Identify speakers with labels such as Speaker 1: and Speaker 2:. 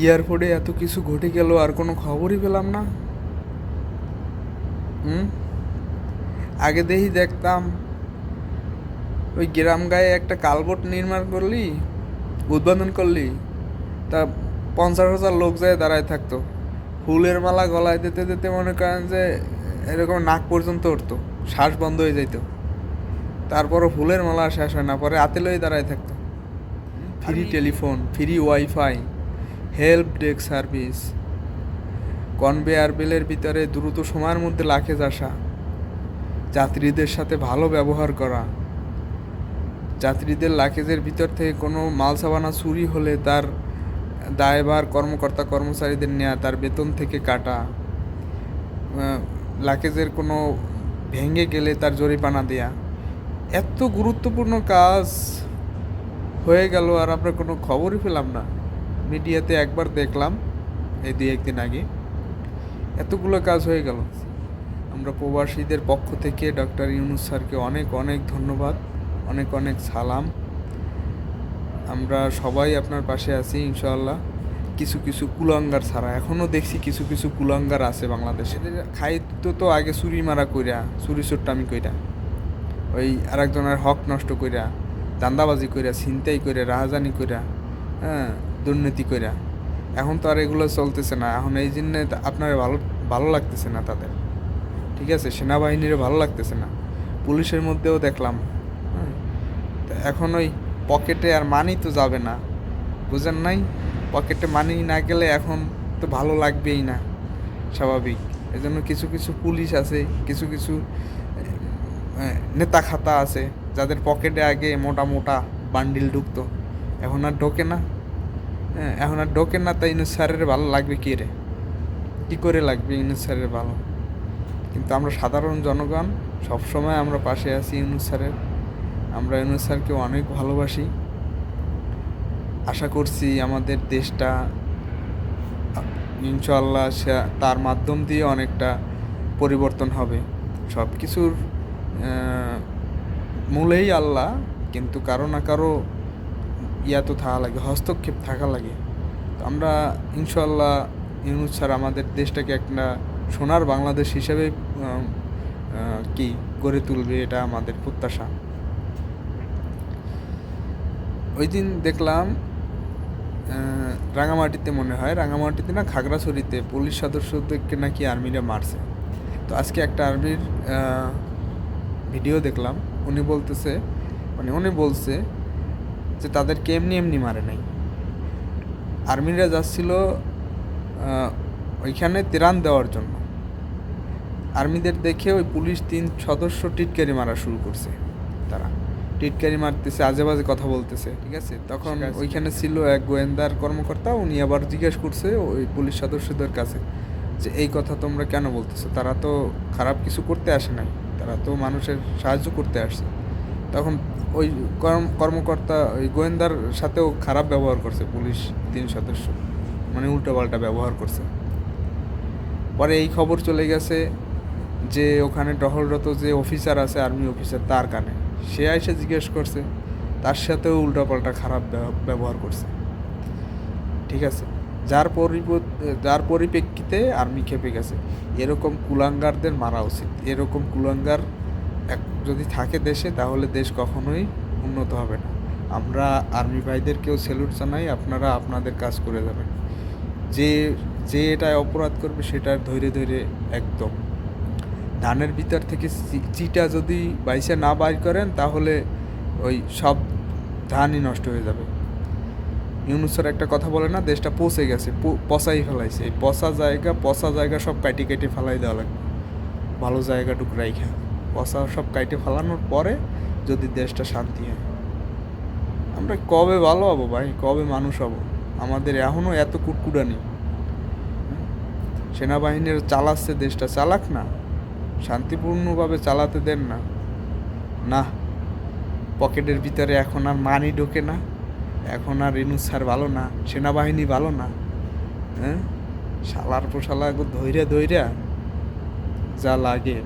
Speaker 1: এয়ারপোর্টে এত কিছু ঘটে গেল আর কোনো খবরই পেলাম না। হুম। আগে দেখতাম ওই গ্রাম গায়ে একটা কালভার্ট নির্মাণ করলি, উদ্বোধন করলি, তা 50,000 লোক যায় দাঁড়ায় থাকতো, ফুলের মালা গলায় দিতে দিতে মনে করেন যে এরকম নাক পর্যন্ত উঠতো, শ্বাস বন্ধ হয়ে যাইতো। তারপরও ফুলের মালা শেষ হয় না, পরে হাতে লয়ে দাঁড়ায় থাকতো। Free telephone, free wifi, help desk service, conveyor বেলের ভিতরে দ্রুত সময়ের মধ্যে লাখেজ আসা, যাত্রীদের সাথে ভালো ব্যবহার করা, যাত্রীদের লাকেজের ভিতর থেকে কোনো মাল সাবানা চুরি হলে তার দায়ভার কর্মকর্তা কর্মচারীদের নেওয়া, তার বেতন থেকে কাটা, লাকেজের কোনো ভেঙে গেলে তার জরিমানা দেয়া। এত গুরুত্বপূর্ণ কাজ হয়ে গেল আর আমরা কোনো খবরই পেলাম না। মিডিয়াতে একবার দেখলাম এই 2-1 দিন আগে, এতগুলো কাজ হয়ে গেল। আমরা প্রবাসীদের পক্ষ থেকে ডক্টর ইউনূস স্যারকে অনেক অনেক ধন্যবাদ, অনেক অনেক সালাম। আমরা সবাই আপনার পাশে আছি ইনশাআল্লাহ। কিছু কিছু কুলাঙ্গার ছাড়া এখনও দেখছি কিছু কিছু কুলাঙ্গার আছে বাংলাদেশে। খাইতো তো আগে চুরি মারা কইরা, চুরি চোট্টামি কইরা, ওই আরেকজনের হক নষ্ট কইরা, দান্দাবাজি কইরা, ছিনতাই কইরা, রাহাজানি কইরা, হ্যাঁ, দুর্নীতি কইরা। এখন তো আর এগুলো চলতেছে না। এখন এই জন্য আপনার ভালো ভালো লাগতেছে না তাদের, ঠিক আছে? সেনাবাহিনীর ভালো লাগতেছে না, পুলিশের মধ্যেও দেখলাম। হ্যাঁ, এখন ওই পকেটে আর মানি তো যাবে না, বুঝেন নাই? পকেটে মানি না গেলে এখন তো ভালো লাগবেই না, স্বাভাবিক। এই জন্য কিছু কিছু পুলিশ আছে, কিছু কিছু নেতা খাতা আছে যাদের পকেটে আগে মোটা মোটা বান্ডিল ঢুকতো, এখন আর ঢোকে না। হ্যাঁ, এখন আর ঢোকে না, তাই ইউনূস স্যারের ভালো লাগবে কী রে? কী করে লাগবে ইউনূস স্যারের ভালো? কিন্তু আমরা সাধারণ জনগণ সবসময় আমরা পাশে আছি ইউনূস স্যারের। আমরা ইউনূস স্যারকে অনেক ভালোবাসি। আশা করছি আমাদের দেশটা ইনশাআল্লাহ তার মাধ্যম দিয়ে অনেকটা পরিবর্তন হবে। সব কিছুর মূলেই আল্লাহ, কিন্তু কারো না কারো তো থাকা লাগে, হস্তক্ষেপ থাকা লাগে। তো আমরা ইনশাআল্লাহ ইউনূস স্যার আমাদের দেশটাকে একটা সোনার বাংলাদেশ হিসেবে কি গড়ে তুলবে, এটা আমাদের প্রত্যাশা। ওই দিন দেখলাম রাঙামাটিতে, মনে হয় রাঙামাটিতে না খাগড়াছড়িতে, পুলিশ সদস্যদেরকে নাকি আর্মিরা মারছে। তো আজকে একটা আর্মির ভিডিও দেখলাম, উনি বলছে যে তাদেরকে এমনি এমনি মারে নাই। আর্মিরা যাচ্ছিল ওইখানে ত্রাণ দেওয়ার জন্য। আর্মিদের দেখে ওই পুলিশ 3 সদস্য টিটকারি মারা শুরু করছে। তারা টিটকারি মারতেছে, আজে বাজে কথা বলতেছে, ঠিক আছে? তখন ওইখানে ছিল এক গোয়েন্দার কর্মকর্তা, উনি আবার জিজ্ঞেস করছে ওই পুলিশ সদস্যদের কাছে যে এই কথা তোমরা কেন বলতেছো? তারা তো খারাপ কিছু করতে আসে নাই, তারা তো মানুষের সাহায্য করতে আসছে। তখন ওই কর্মকর্তা ওই গোয়েন্দার সাথেও খারাপ ব্যবহার করছে পুলিশ 3 সদস্য, মানে উল্টোপাল্টা ব্যবহার করছে। পরে এই খবর চলে গেছে যে ওখানে টহলরত যে অফিসার আছে, আর্মি অফিসার, তার কানে। সে এসে জিজ্ঞেস করছে, তার সাথেও উল্টোপাল্টা খারাপ ব্যবহার করছে, ঠিক আছে? যার পরিপ্রেক্ষিতে আর্মি খেপে গেছে। এরকম কুলাঙ্গারদের মারা উচিত। এরকম কুলাঙ্গার যদি থাকে দেশে, তাহলে দেশ কখনোই উন্নত হবে না। আমরা আর্মি ভাইদেরকেও স্যালুট জানাই, আপনারা আপনাদের কাজ করে যাবেন। যে যে এটায় অপরাধ করবে সেটা ধৈর্য ধরে একদম ধানের ভিতর থেকে চিটা যদি বাইসে না বাইর করেন, তাহলে ওই সব ধানই নষ্ট হয়ে যাবে। ইউনূস স্যার একটা কথা বলে না, দেশটা পচে গেছে, পচাই ফেলাইছে। এই পচা জায়গা সব কাটি ফেলাই দেওয়া লাগবে, ভালো জায়গাটুকু রাইখা। পচা সব কাইটে ফেলানোর পরে যদি দেশটা শান্তি হয়। আমরা কবে ভালো হবো ভাই, কবে মানুষ হব? আমাদের এখনও এত কুটকুটানি। সেনাবাহিনীর চালাচ্ছে দেশটা, চালাক না, শান্তিপূর্ণভাবে চালাতে দেন না। না, পকেটের ভিতরে এখন আর মানি ঢোকে না, এখন আর ইউনূস স্যার ভালো না, সেনাবাহিনী ভালো না। হ্যাঁ, শালার পোশালা ধৈর্য যা লাগে